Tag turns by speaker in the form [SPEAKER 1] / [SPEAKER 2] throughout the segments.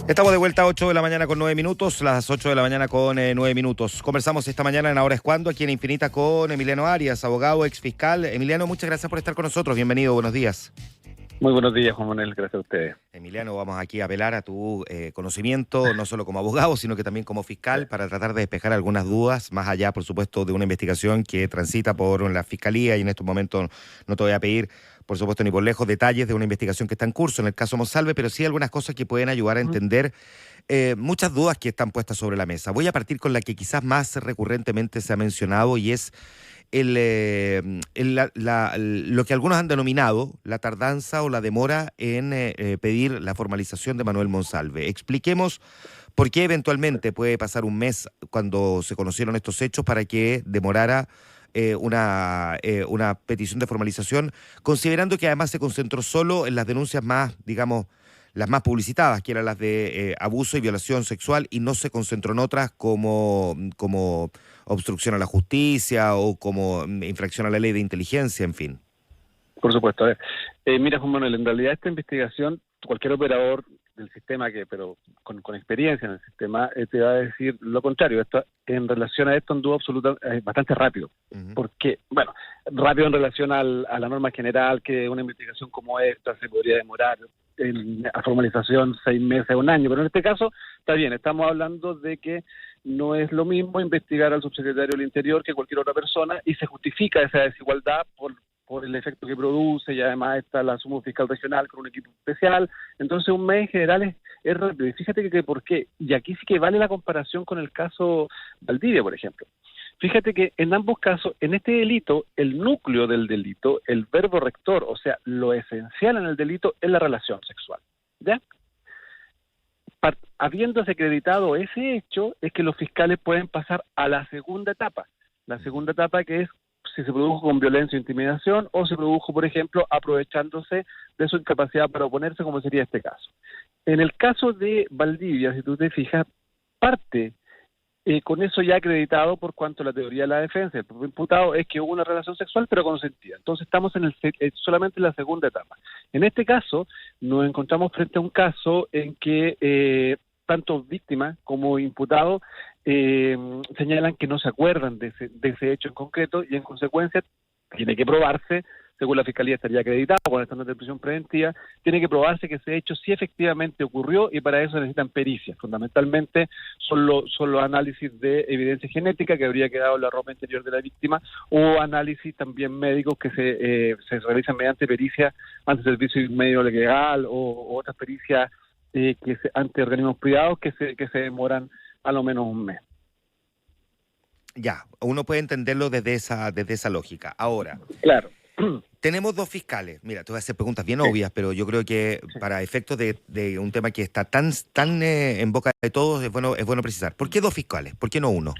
[SPEAKER 1] Estamos de vuelta a 8 de la mañana con 9 minutos, las 8 de la mañana con 9 minutos. Conversamos esta mañana en Ahora es Cuando, aquí en Infinita, con Emiliano Arias, abogado, ex fiscal. Emiliano, muchas gracias por estar con nosotros. Bienvenido, buenos días.
[SPEAKER 2] Muy buenos días, Juan Manuel, gracias a ustedes.
[SPEAKER 1] Emiliano, vamos aquí a apelar a tu conocimiento, no solo como abogado, sino que también como fiscal, para tratar de despejar algunas dudas, más allá, por supuesto, de una investigación que transita por la Fiscalía, y en estos momentos no te voy a pedir, por supuesto, ni por lejos detalles de una investigación que está en curso en el caso Monsalve, pero sí algunas cosas que pueden ayudar a entender muchas dudas que están puestas sobre la mesa. Voy a partir con la que quizás más recurrentemente se ha mencionado, y es lo que algunos han denominado la tardanza o la demora en pedir la formalización de Manuel Monsalve. Expliquemos por qué eventualmente puede pasar un mes cuando se conocieron estos hechos para que demorara una petición de formalización, considerando que además se concentró solo en las denuncias más, digamos, las más publicitadas, que eran las de abuso y violación sexual, y no se concentró en otras como obstrucción a la justicia o como infracción a la ley de inteligencia, en fin.
[SPEAKER 2] Por supuesto. A ver, mira, Juan Manuel, en realidad esta investigación, cualquier operador del sistema, pero con experiencia en el sistema, te va a decir lo contrario. Esto, en relación a esto, anduvo bastante rápido.
[SPEAKER 1] Uh-huh.
[SPEAKER 2] Porque, bueno, rápido en relación a la norma general, que una investigación como esta se podría demorar a formalización 6 meses, 1 año, pero en este caso está bien, estamos hablando de que no es lo mismo investigar al subsecretario del Interior que cualquier otra persona, y se justifica esa desigualdad por el efecto que produce, y además está la sumo fiscal regional con un equipo especial. Entonces un mes en general es rápido. Y fíjate que por qué, y aquí sí que vale la comparación con el caso Valdivia, por ejemplo. Fíjate que en ambos casos, en este delito, el núcleo del delito, el verbo rector, o sea, lo esencial en el delito es la relación sexual, ¿ya? Habiéndose acreditado ese hecho, es que los fiscales pueden pasar a la segunda etapa. La segunda etapa, que es si se produjo con violencia o intimidación, o se produjo, por ejemplo, aprovechándose de su incapacidad para oponerse, como sería este caso. En el caso de Valdivia, si tú te fijas, parte con eso ya acreditado, por cuanto la teoría de la defensa del propio imputado es que hubo una relación sexual pero consentida. Entonces estamos solamente en la segunda etapa. En este caso nos encontramos frente a un caso en que tanto víctima como imputado señalan que no se acuerdan de ese hecho en concreto, y en consecuencia tiene que probarse, según la Fiscalía estaría acreditado con el estándar de prisión preventiva, tiene que probarse que ese hecho sí efectivamente ocurrió, y para eso necesitan pericias. Fundamentalmente son los análisis de evidencia genética que habría quedado en la ropa interior de la víctima, o análisis también médicos que se realizan mediante pericia ante servicio medio legal, o otras pericias ante organismos privados que se demoran a lo menos un mes.
[SPEAKER 1] Ya, uno puede entenderlo desde esa lógica. Ahora,
[SPEAKER 2] claro.
[SPEAKER 1] Tenemos 2 fiscales. Mira, te voy a hacer preguntas bien obvias, pero yo creo que para efectos de un tema que está tan en boca de todos, es bueno precisar. ¿Por qué 2 fiscales? ¿Por qué no 1?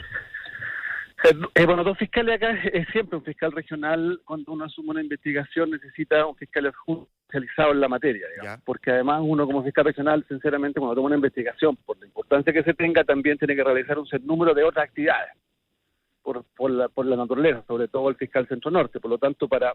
[SPEAKER 2] Bueno, 2 fiscales acá es siempre un fiscal regional. Cuando uno asume una investigación necesita un fiscal adjunto especializado en la materia, digamos, porque además uno como fiscal regional, sinceramente, cuando toma una investigación, por la importancia que se tenga, también tiene que realizar un número de otras actividades. Por la naturaleza, sobre todo el fiscal Centro Norte. Por lo tanto, para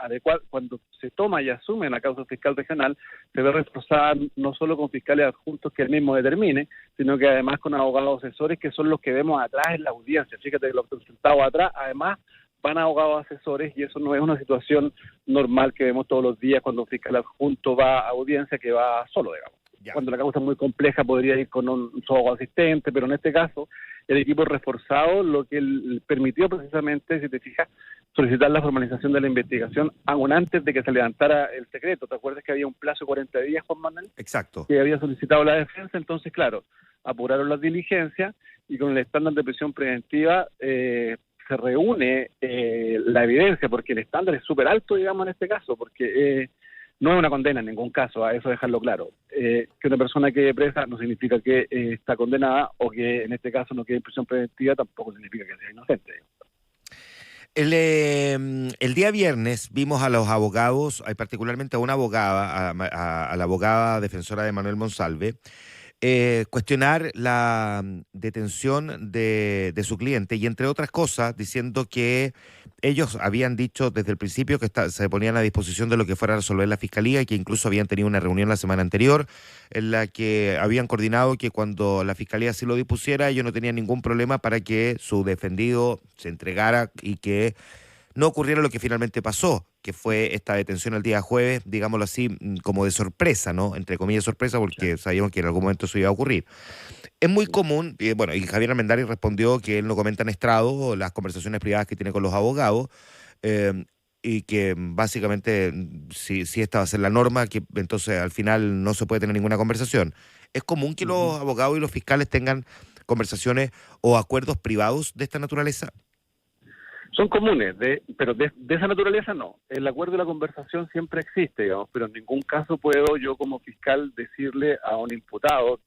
[SPEAKER 2] adecuar, cuando se toma y asume la causa fiscal regional, se ve reforzada no solo con fiscales adjuntos que él mismo determine, sino que además con abogados asesores, que son los que vemos atrás en la audiencia. Fíjate que los sentados atrás, además, van abogados asesores, y eso no es una situación normal que vemos todos los días cuando un fiscal adjunto va a audiencia, que va solo, digamos. Ya. Cuando la causa es muy compleja podría ir con su abogado asistente, pero en este caso el equipo reforzado, lo que permitió precisamente, si te fijas, solicitar la formalización de la investigación aún antes de que se levantara el secreto. ¿Te acuerdas que había un plazo de 40 días, Juan Manuel?
[SPEAKER 1] Exacto.
[SPEAKER 2] Que había solicitado la defensa. Entonces, claro, apuraron las diligencias, y con el estándar de prisión preventiva se reúne la evidencia, porque el estándar es súper alto, digamos, en este caso, porque no es una condena en ningún caso, a eso dejarlo claro. Que una persona quede presa no significa que está condenada, o que en este caso no quede en prisión preventiva tampoco significa que sea inocente.
[SPEAKER 1] El día viernes vimos a los abogados, particularmente a una abogada, a la abogada defensora de Manuel Monsalve, cuestionar la detención de su cliente y entre otras cosas diciendo que ellos habían dicho desde el principio que se ponían a disposición de lo que fuera a resolver la fiscalía y que incluso habían tenido una reunión la semana anterior en la que habían coordinado que cuando la fiscalía así lo dispusiera ellos no tenían ningún problema para que su defendido se entregara y que no ocurriera lo que finalmente pasó, que fue esta detención el día jueves, digámoslo así, como de sorpresa, ¿no? Entre comillas sorpresa, porque sabíamos que en algún momento eso iba a ocurrir. Es muy común, bueno, y Javier Armendáriz respondió que él no comenta en estrado las conversaciones privadas que tiene con los abogados, eh, y que básicamente, si esta va a ser la norma, que entonces al final no se puede tener ninguna conversación. Es común que los abogados y los fiscales tengan conversaciones o acuerdos privados de esta naturaleza.
[SPEAKER 2] Son comunes, pero de esa naturaleza no. El acuerdo y la conversación siempre existe, digamos, pero en ningún caso puedo yo como fiscal decirle a un imputado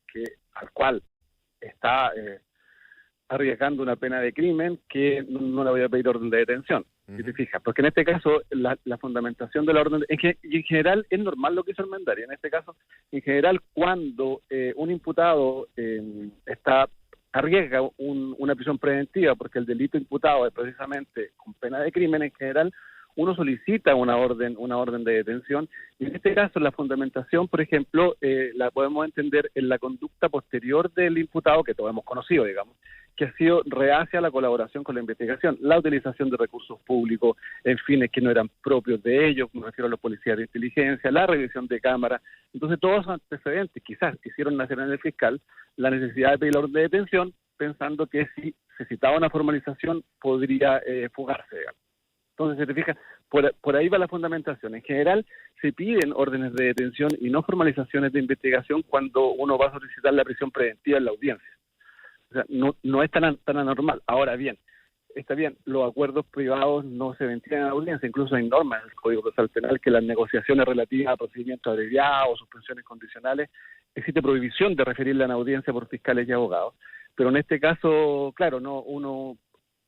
[SPEAKER 2] al cual está arriesgando una pena de crimen que no le voy a pedir orden de detención, si te fijas. Porque en este caso la fundamentación de la orden, y en general es normal lo que hizo Armendáriz. En este caso, en general, cuando un imputado arriesga una prisión preventiva porque el delito imputado es precisamente con pena de crimen, en general uno solicita una orden de detención, y en este caso la fundamentación, por ejemplo, la podemos entender en la conducta posterior del imputado, que todos hemos conocido, digamos, que ha sido reacia a la colaboración con la investigación, la utilización de recursos públicos en fines que no eran propios de ellos, me refiero a los policías de inteligencia, la revisión de cámaras. Entonces todos esos antecedentes quizás hicieron nacer en el fiscal la necesidad de pedir la orden de detención, pensando que si se citaba una formalización podría fugarse, digamos. Entonces, si te fijas, por ahí va la fundamentación. En general, se piden órdenes de detención y no formalizaciones de investigación cuando uno va a solicitar la prisión preventiva en la audiencia. O sea, no es tan anormal. Ahora bien, está bien, los acuerdos privados no se ventilan en la audiencia, incluso hay normas en el Código Procesal Penal que las negociaciones relativas a procedimientos abreviados, suspensiones condicionales, existe prohibición de referirla en audiencia por fiscales y abogados. Pero en este caso, claro,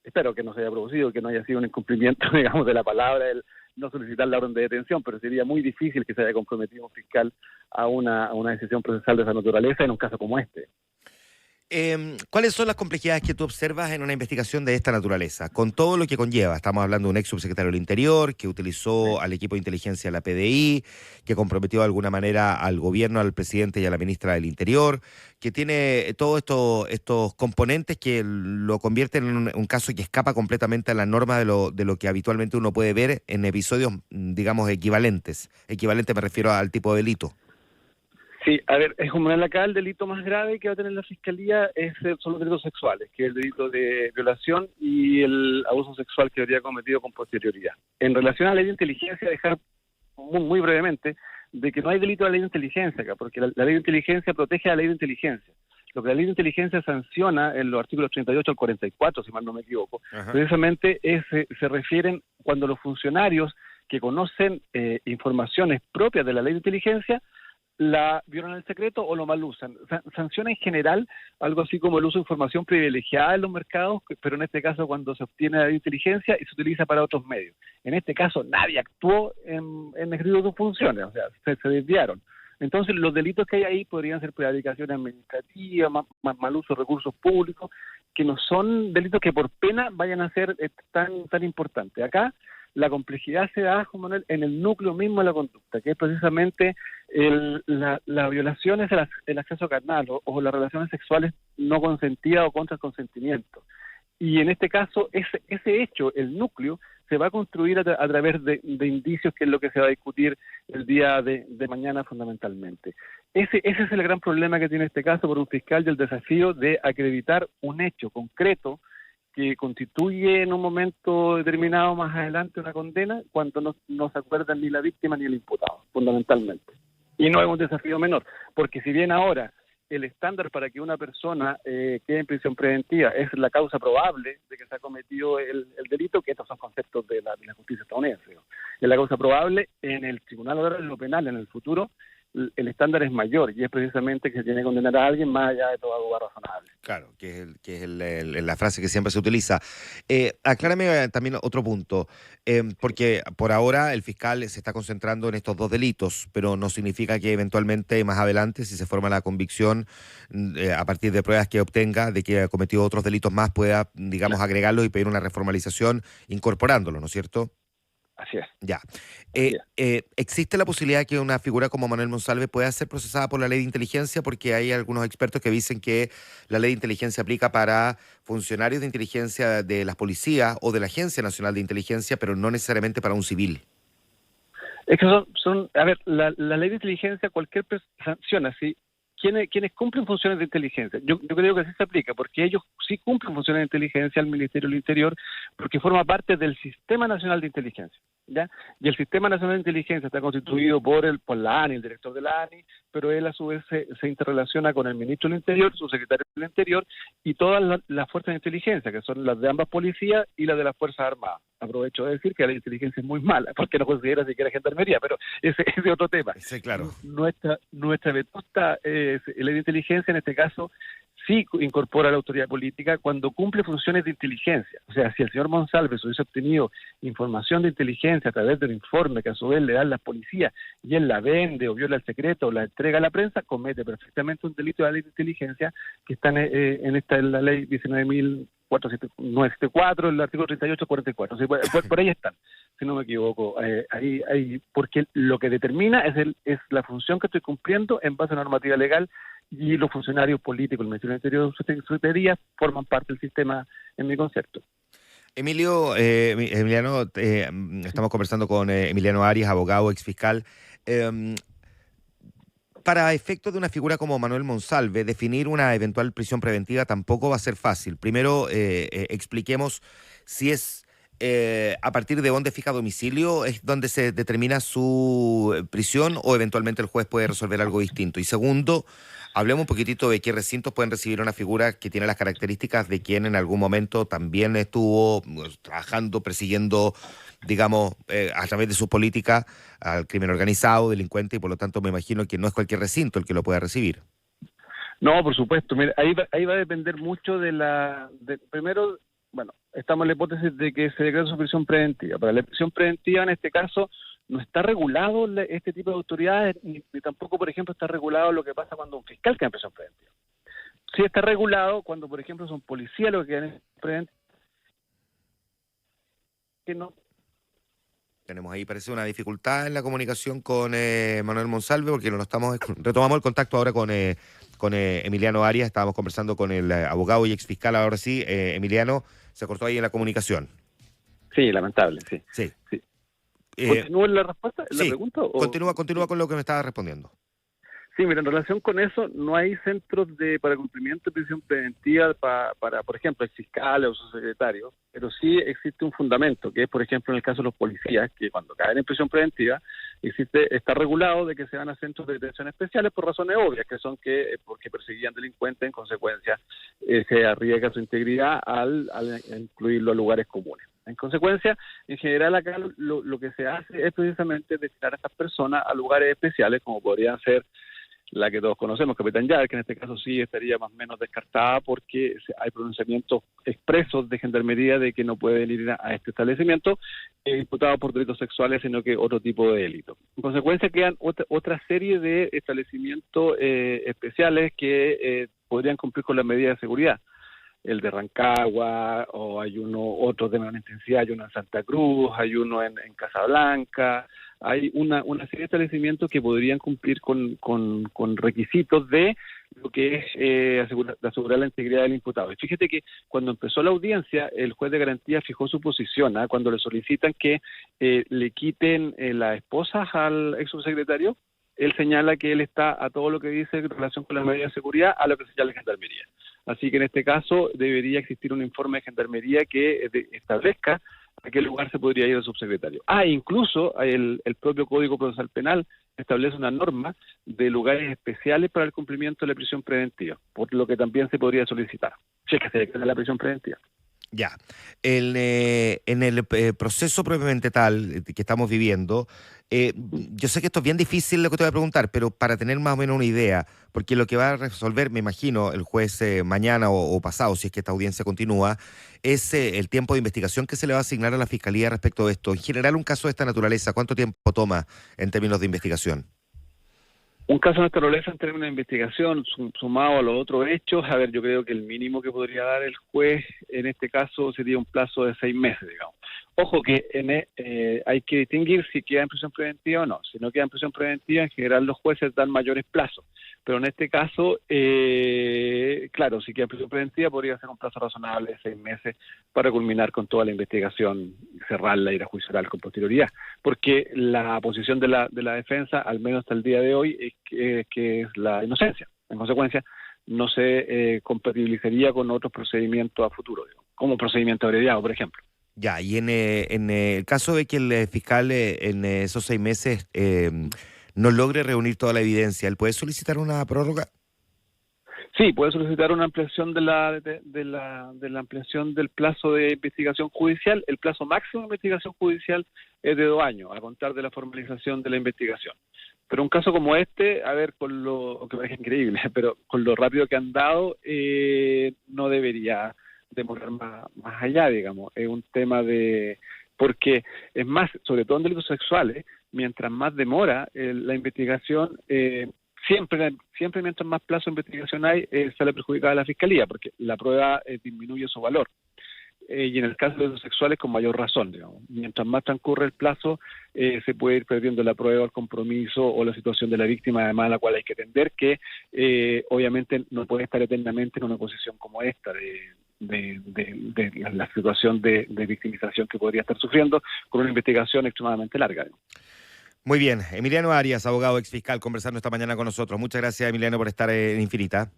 [SPEAKER 2] espero que no se haya producido, que no haya sido un incumplimiento, digamos, de la palabra, el no solicitar la orden de detención, pero sería muy difícil que se haya comprometido un fiscal a una decisión procesal de esa naturaleza en un caso como este.
[SPEAKER 1] ¿Cuáles son las complejidades que tú observas en una investigación de esta naturaleza? Con todo lo que conlleva, estamos hablando de un ex subsecretario del Interior que utilizó al equipo de inteligencia de la PDI, que comprometió de alguna manera al gobierno, al presidente y a la ministra del Interior, que tiene todos estos componentes que lo convierten en un caso que escapa completamente a la norma de lo que habitualmente uno puede ver en episodios, digamos, equivalentes. Equivalente me refiero al tipo de delito.
[SPEAKER 2] Sí, a ver, es como en acá el delito más grave que va a tener la Fiscalía son los delitos sexuales, que es el delito de violación y el abuso sexual que habría cometido con posterioridad. En relación a la ley de inteligencia, dejar muy brevemente de que no hay delito de la ley de inteligencia acá, porque la ley de inteligencia protege a la ley de inteligencia. Lo que la ley de inteligencia sanciona en los artículos 38 al 44, si mal no me equivoco, precisamente se refieren cuando los funcionarios que conocen informaciones propias de la ley de inteligencia la violan el secreto o lo mal usan. Sanciona en general algo así como el uso de información privilegiada en los mercados, pero en este caso cuando se obtiene la inteligencia y se utiliza para otros medios. En este caso nadie actuó en ejercicio de sus funciones, o sea, se desviaron. Entonces los delitos que hay ahí podrían ser prevaricación administrativa, mal uso de recursos públicos, que no son delitos que por pena vayan a ser tan importantes. Acá la complejidad se da como en el núcleo mismo de la conducta, que es precisamente la violación es el acceso carnal o las relaciones sexuales no consentidas o contra el consentimiento. Y en este caso, ese hecho, el núcleo, se va a construir a través de indicios, que es lo que se va a discutir el día de mañana fundamentalmente. Ese es el gran problema que tiene este caso por un fiscal, y el desafío de acreditar un hecho concreto que constituye en un momento determinado más adelante una condena cuando no se acuerdan ni la víctima ni el imputado, fundamentalmente. Y no es un desafío menor, porque si bien ahora el estándar para que una persona quede en prisión preventiva es la causa probable de que se ha cometido el delito, que estos son conceptos de la justicia estadounidense, ¿no? Es la causa probable en el Tribunal Oral de lo Penal en el futuro, el estándar es mayor, y es precisamente que se tiene que condenar a alguien más allá de toda duda razonable.
[SPEAKER 1] Claro, que es la frase que siempre se utiliza. Aclárame también otro punto, porque por ahora el fiscal se está concentrando en estos dos delitos, pero no significa que eventualmente más adelante, si se forma la convicción a partir de pruebas que obtenga de que ha cometido otros delitos más, pueda, digamos,
[SPEAKER 2] Claro.
[SPEAKER 1] agregarlos y pedir una reformalización incorporándolo, ¿no es cierto?
[SPEAKER 2] Así es,
[SPEAKER 1] Ya.
[SPEAKER 2] así es.
[SPEAKER 1] ¿Existe la posibilidad que una figura como Manuel Monsalve pueda ser procesada por la ley de inteligencia? Porque hay algunos expertos que dicen que la ley de inteligencia aplica para funcionarios de inteligencia de las policías o de la Agencia Nacional de Inteligencia, pero no necesariamente para un civil.
[SPEAKER 2] Es que a ver, la ley de inteligencia, cualquier sanciona, ¿sí? Quienes cumplen funciones de inteligencia. Yo creo que así se aplica, porque ellos sí cumplen funciones de inteligencia al Ministerio del Interior, porque forma parte del Sistema Nacional de Inteligencia, ¿ya? Y el Sistema Nacional de Inteligencia está constituido por la ANI, el director de la ANI, pero él a su vez se interrelaciona con el ministro del Interior, su secretario del Interior, y todas las fuerzas de inteligencia, que son las de ambas policías y las de las Fuerzas Armadas. Aprovecho de decir que la inteligencia es muy mala, porque no considera siquiera gendarmería, pero ese es otro tema.
[SPEAKER 1] Sí, claro.
[SPEAKER 2] Nuestra vetusta ley de inteligencia, en este caso, sí incorpora la autoridad política cuando cumple funciones de inteligencia. O sea, si el señor Monsalve hubiese obtenido información de inteligencia a través de un informe que a su vez le dan las policías y él la vende o viola el secreto o la entrega a la prensa, comete perfectamente un delito de la ley de inteligencia que está en la ley 19.974, el artículo 38-44. O sea, por ahí están, si no me equivoco. Porque lo que determina es la función que estoy cumpliendo en base a normativa legal, y los funcionarios políticos, el Ministerio del Interior, su secretaría, forman parte del sistema en mi concepto.
[SPEAKER 1] Emiliano, estamos conversando con Emiliano Arias, abogado, exfiscal. Para efectos de una figura como Manuel Monsalve, definir una eventual prisión preventiva tampoco va a ser fácil. Primero, expliquemos si es a partir de dónde fija domicilio, es donde se determina su prisión, o eventualmente el juez puede resolver algo distinto. Y segundo, hablemos un poquitito de qué recintos pueden recibir una figura que tiene las características de quien en algún momento también estuvo trabajando, persiguiendo, digamos, a través de su política al crimen organizado, delincuente, y por lo tanto me imagino que no es cualquier recinto el que lo pueda recibir.
[SPEAKER 2] No, por supuesto. Mira, ahí va a depender mucho primero, bueno, estamos en la hipótesis de que se decreta su prisión preventiva. Para la prisión preventiva, en este caso, no está regulado este tipo de autoridades, ni tampoco, por ejemplo, está regulado lo que pasa cuando un fiscal queda en prisión preventiva. Sí está regulado cuando, por ejemplo, son policías los que quedan en prisión preventiva, que no.
[SPEAKER 1] Tenemos ahí, parece, una dificultad en la comunicación con Manuel Monsalve, porque retomamos el contacto ahora con Emiliano Arias. Estábamos conversando con el abogado y exfiscal. Ahora sí, Emiliano, se cortó ahí en la comunicación.
[SPEAKER 2] Sí, lamentable, sí.
[SPEAKER 1] Sí.
[SPEAKER 2] Sí. ¿Continúa la respuesta, la
[SPEAKER 1] Sí,
[SPEAKER 2] pregunta?
[SPEAKER 1] continúa con lo que me estaba respondiendo.
[SPEAKER 2] Sí, mira, en relación con eso, no hay centros para cumplimiento de prisión preventiva para, por ejemplo, fiscales o subsecretarios, pero sí existe un fundamento, que es, por ejemplo, en el caso de los policías, que cuando caen en prisión preventiva, está regulado de que se van a centros de detención especiales por razones obvias, que son porque perseguían delincuentes, en consecuencia se arriesga su integridad al incluirlo a lugares comunes. En consecuencia, en general acá lo que se hace es precisamente destinar a estas personas a lugares especiales, como podrían ser la que todos conocemos, Capitán Yar, que en este caso sí estaría más o menos descartada porque hay pronunciamientos expresos de gendarmería de que no pueden ir a este establecimiento imputados por delitos sexuales, sino que otro tipo de delito. En consecuencia quedan otra serie de establecimientos especiales que podrían cumplir con las medidas de seguridad. El de Rancagua, o hay otro de menor intensidad, hay uno en Santa Cruz, hay uno en Casablanca, hay una serie de establecimientos que podrían cumplir con requisitos de lo que es asegurar la integridad del imputado. Y fíjate que cuando empezó la audiencia, el juez de garantía fijó su posición, cuando le solicitan que le quiten las esposas al ex subsecretario. Él señala que él está a todo lo que dice en relación con las medidas de seguridad, a lo que señala la gendarmería. Así que en este caso debería existir un informe de gendarmería que establezca a qué lugar se podría ir el subsecretario. Incluso el propio Código Procesal Penal establece una norma de lugares especiales para el cumplimiento de la prisión preventiva, por lo que también se podría solicitar, si es que se decreta la prisión preventiva.
[SPEAKER 1] Ya. En el proceso propiamente tal que estamos viviendo, yo sé que esto es bien difícil lo que te voy a preguntar, pero para tener más o menos una idea, porque lo que va a resolver, me imagino, el juez mañana o pasado, si es que esta audiencia continúa, es el tiempo de investigación que se le va a asignar a la Fiscalía respecto de esto. En general, un caso de esta naturaleza, ¿cuánto tiempo toma en términos de investigación?
[SPEAKER 2] Un caso de naturaleza en términos de investigación, sumado a los otros hechos, a ver, yo creo que el mínimo que podría dar el juez en este caso sería un plazo de 6 meses, digamos. Ojo que hay que distinguir si queda en prisión preventiva o no. Si no queda en prisión preventiva, en general los jueces dan mayores plazos. Pero en este caso, claro, si queda en prisión preventiva podría ser un plazo razonable de 6 meses para culminar con toda la investigación, cerrarla y ir a juicio oral con posterioridad. Porque la posición de la defensa, al menos hasta el día de hoy, que es la inocencia. En consecuencia, no se compatibilizaría con otros procedimientos a futuro, digamos, como procedimiento abreviado, por ejemplo.
[SPEAKER 1] Ya, y en el caso de que el fiscal en esos 6 meses no logre reunir toda la evidencia, ¿él puede solicitar una prórroga?
[SPEAKER 2] Sí, puede solicitar una ampliación de la ampliación del plazo de investigación judicial. El plazo máximo de investigación judicial es de 2 años, a contar de la formalización de la investigación. Pero un caso como este, a ver, que parece increíble, pero con lo rápido que han dado, no debería demorar más allá, digamos. Es un tema porque es más, sobre todo en delitos sexuales, mientras más demora la investigación, siempre mientras más plazo de investigación hay, sale perjudicada la fiscalía, porque la prueba disminuye su valor. Y en el caso de los sexuales con mayor razón, digamos. Mientras más transcurre el plazo, se puede ir perdiendo la prueba, el compromiso o la situación de la víctima, además a la cual hay que atender, que obviamente no puede estar eternamente en una posición como esta de la situación de victimización que podría estar sufriendo con una investigación extremadamente larga, digamos.
[SPEAKER 1] Muy bien, Emiliano Arias, abogado exfiscal, conversando esta mañana con nosotros. Muchas gracias, Emiliano, por estar en Infinita.